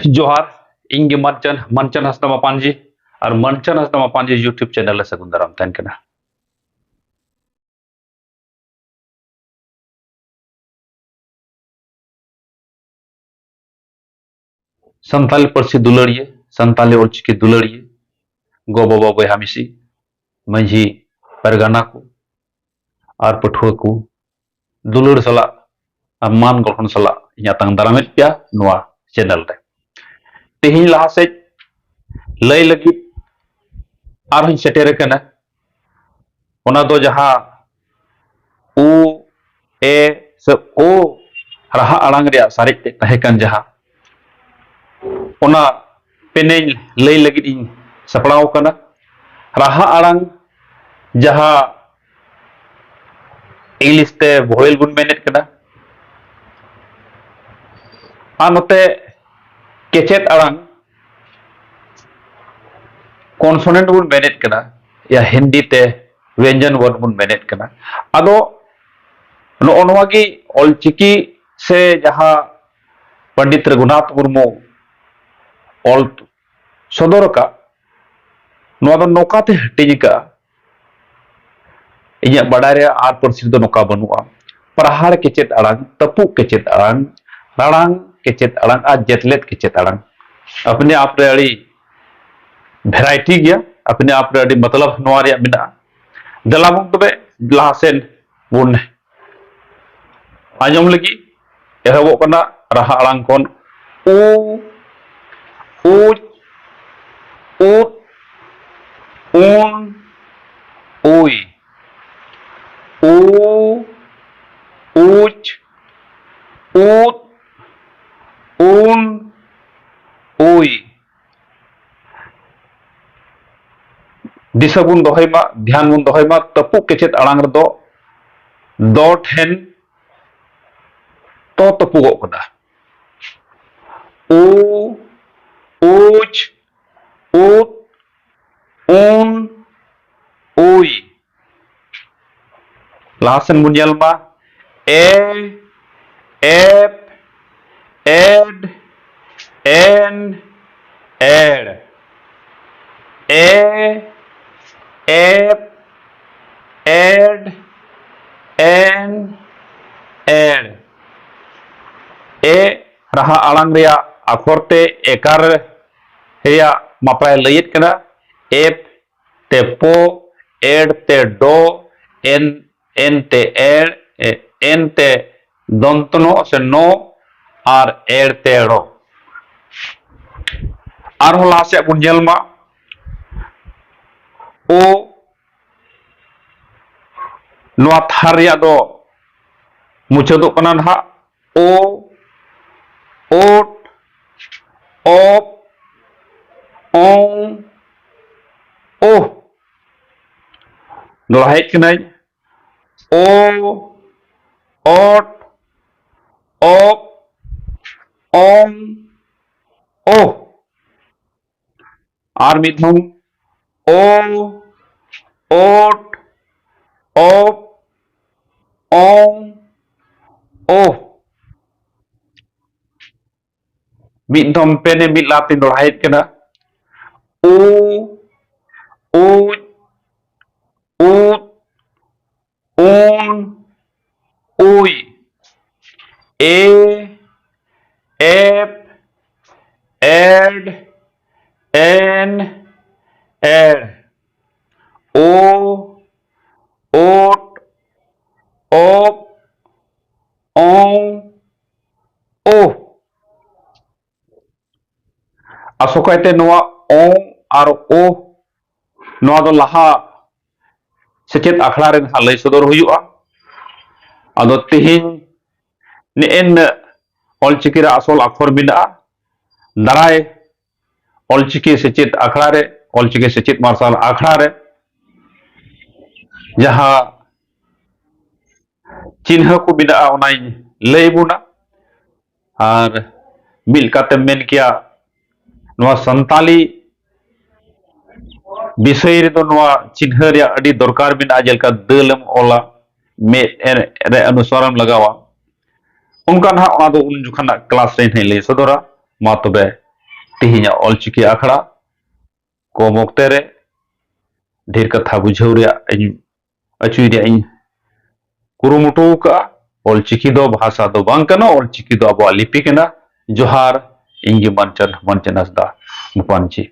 जोहार इंगे मनचन मनचन हसना मापांजी और मनचन हसना मापांजी यूट्यूब चैनल सगुन दाराम तहन कना। संताली परसी दुलड़िए संताली ओलचिकी दुलड़िए गो बाबा बयहा मिसी मंझी परगना को और पठुआ को दुलड़ सला मान गठन सला इतांग दारामेद पिया नुआ चैनल रे तेहिं लहा से लय लगी और हई सेटेर कना ओना दो जहां उ ए से ओ रहा अड़ांग रे सारेज ते तहे कन जहां ओना पेने लय लगी इन सपड़ाव कना रहा अड़ांग जहां इंग्लिश ते वोवेल बुन मेनेट कना आ नोते केचेत अड़ांग कॉन्सोनेंट बुन मेनेट कना या हिंदी ते व्यंजन वर्ड बुन मेनेट कना अदो नोगी ऑलचिकी से जहां पंडित रघुनाथ मुर्मू ऑल सदर का नौकाते हटिंग का इन बड़ारे आर परसी दो नौका बनुआ पहाड़ केचेत अड़ांग तपु केचेत अड़ांग राड़ांग केचेत अड़ांग आ जेतलेत केचेत अड़ांग अपने आप रे अड़ी वेराइटी गया अपने आप रे अड़ी मतलब नोआ रे मिना दलामुक तबे लासेन बुन आजम लगी एहबो कना रहा अड़ांग कोन उ उच उत उन उई उ उच उत उन उई दिशा बुन दोहैमा ध्यान बुन दोहैमा तपु केचेत अड़ांग रदो दो ठेन तो तपुगो कना उ उच उत उन उई लासन मुनियलमा ए एप एड एन एड ए एप एड एन एड ए रहा अड़ांग रिया अखरते एकार रिया मापाय लयित कना एप ते पो एड ते डो एन एन ते एड एन ते दंतनो से नो और एड ते रो और लासे बुझेलमा ओ नोआ थार रिया दो मुचादो कना ना ओ ओट ओप ओं ओ दोहराइट कनाई ओ ओट ओप ओं ओ और मिथुन ओ ओट ओप ओं ओ मिथुन पेने मिलाती दोहराइट कना उ उच उत उन उई ए एप एड एन एड ओ ओट ओप ओं ओ असोकायते नोआ ओ और ओ नोआ दो लहा सेचेत आखड़ा रे लय सदर हुयुआ अदो तिहिन नेन ऑलचिकी रे आसल अक्षर बिना दाराय ऑलचिकी सेचेत आखड़ा रे ऑलचिकी सेचेत मार्शल आखड़ा रे जहां चिन्ह को बिना ओनाई लय बुना और मिलकाते मेन किया नोआ संताली विषय रे दो नोआ चिन्ह रे अड़ी दरकार बिना जेलका दलम ओला मे रे अनुसरण लगावा उनका ना ओना दो उन जुखना क्लास रे लय सदरा मा तबे तिहिना ऑलचिकी आखड़ा कम ऑक्टे रे ढेर कथा बुझाव अचुई कुरुमुटु का ऑलचिकी दो भाषा दो बांग कना ऑलचिकी दो अब लिपि कना जोहार इंगे मनचन हसदा मुपानची।